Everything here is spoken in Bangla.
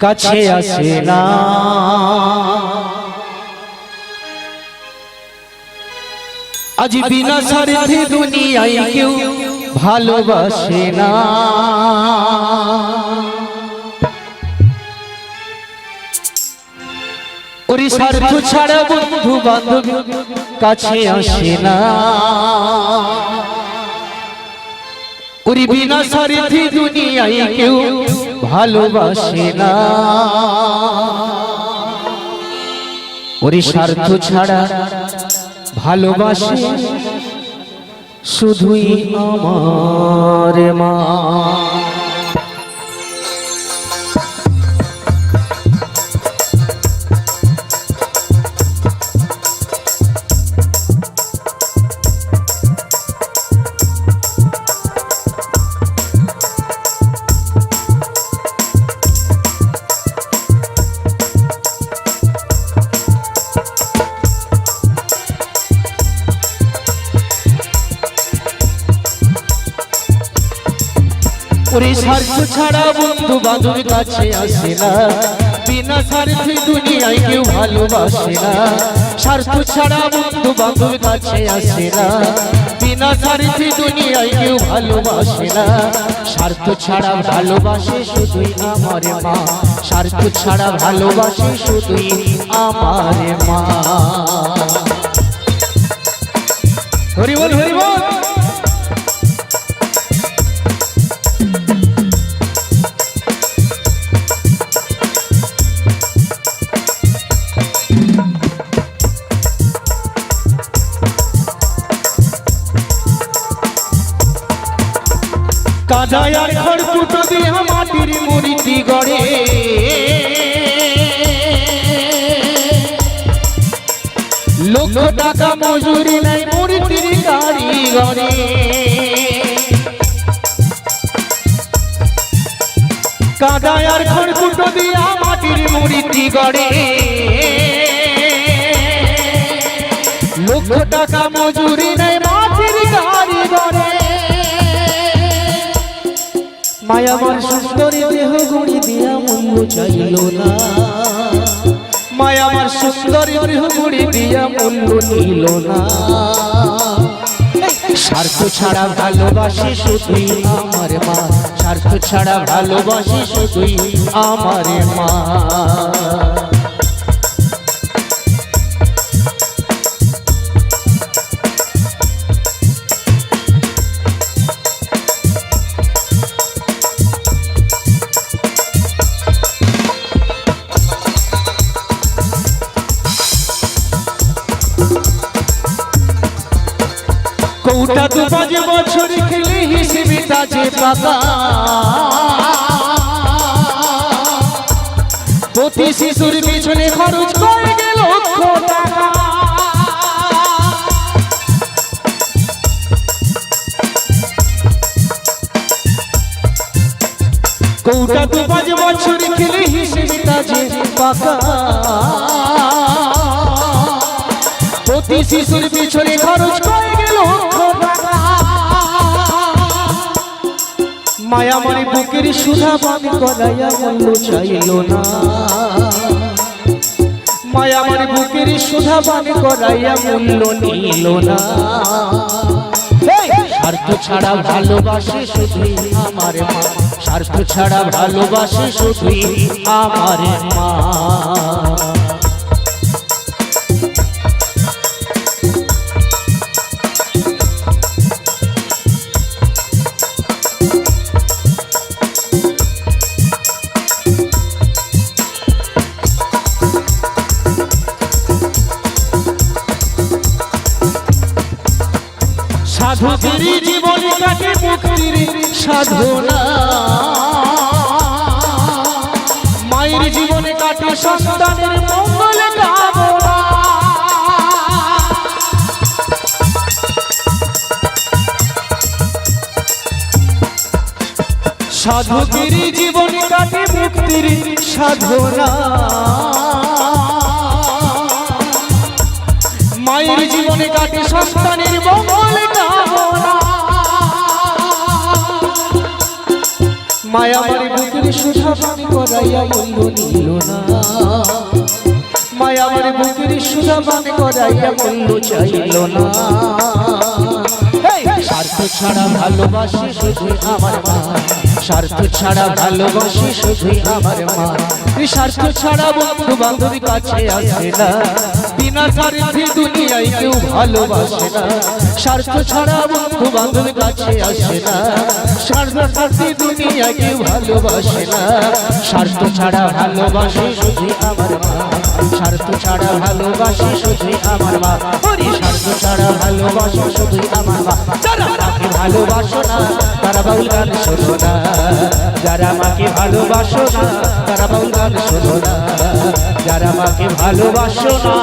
কাছে আসে না। আজ বিনা স্বার্থে দুনিয়ায় কেউ ভালোবাসে না। ওরে স্বার্থ ছাড়া বন্ধু বান্ধব কাছে আসে না। ওরে বিনা স্বার্থে দুনিয়ায় কেউ ভালোবাসে না। ওরে স্বার্থ ছাড়া ভালোবাসে শুধুই আমার মা। ওরে স্বার্থ ছাড়া বন্ধু বান্ধব কাছে আসে না। বিনা স্বার্থে দুনিয়ায় কেউ ভালোবাসে না। স্বার্থ ছাড়া বন্ধু বান্ধব কাছে আসে না। বিনা স্বার্থে দুনিয়ায় কেউ ভালোবাসে না। স্বার্থ ছাড়া ভালোবাসে শুধুই আমার মা। স্বার্থ ছাড়া ভালোবাসে শুধুই আমার মা। হরি বল হরি বল। কাদায় আর খড়কুটো দিয়ে মাটির মূর্তি গড়ে। লক্ষ টাকা মজুরি নাই মূর্তির কারিগরে। কাদায় আর খড়কুটো দিয়ে মাটির মূর্তি গড়ে। লক্ষ টাকা মজুরি নাই মাটির কারিগরে। মায়া আমার সুন্দরী দেহ গুণী দিয়া মূল্য চাইল না। মায়া আমার সুন্দরী দেহ গুণী দিয়া মূল্য নিল না। স্বার্থ ছাড়া ভালোবাসি শুধুই আমার মা। স্বার্থ ছাড়া ভালোবাসি শুধুই আমার মা। কৌটা দু পাঁচ বছর খেলে হিসেবে তাজে পাকা। প্রতি শিশুর পিছনে খরচ করে গেল লক্ষ টাকা। কৌটা দু পাঁচ বছর খেলে হিসেবে তাজে পাকা। প্রতি শিশুর পিছনে খরচ করে গেল লক্ষ টাকা। মায়া মারি বুকের সুধা পান করাইয়া মূল্য চাইল না। মায়া মারি বুকের সুধা পান করাইয়া মূল্য নিল না। স্বার্থ ছাড়া ভালোবাসে শুধুই আমার মা। স্বার্থ ছাড়া ভালোবাসে শুধুই আমার মা। সাধকের জীবন কাটে মুক্তির সাধনা। মায়ের জীবনে কাটে সন্তানের মঙ্গল কামনা। সাধকের জীবন কাটে মুক্তির সাধনা। মায়ের জীবনে কাটে সন্তানের মঙ্গল কামনা। মায়া আমার বুকের সুধা পান করাইয়া মূল্য নিল না মায়া আমার বুকের সুধা পান করাইয়া মূল্য চাইল না স্বার্থ ছাড়া ভালোবাসি শুধুই আমার মা স্বার্থ ছাড়া ভালোবাসি শুধুই আমার মা স্বার্থ ছাড়া বন্ধু বান্ধবী কাছে আসে না বিনা স্বার্থে দুনিয়ায় কেউ ভালোবাসে না স্বার্থ ছাড়া বন্ধু বান্ধবী কাছে আসে না স্বার্থ স্বার্থে দুনিয়ায় কেউ ভালোবাসে না স্বার্থ ছাড়া ভালোবাসি শুধুই আমার মা স্বার্থ ছাড়া ভালোবাসি শুধুই আমার মা স্বার্থ ছাড়া ভালোবাসি শুধুই আমার মা যারা মাকে ভালোবাসো না তারা বাউল গান শোনো না যারা মাকে ভালোবাসো না তারা বাউল গান শোনো না যারা মাকে ভালোবাসো না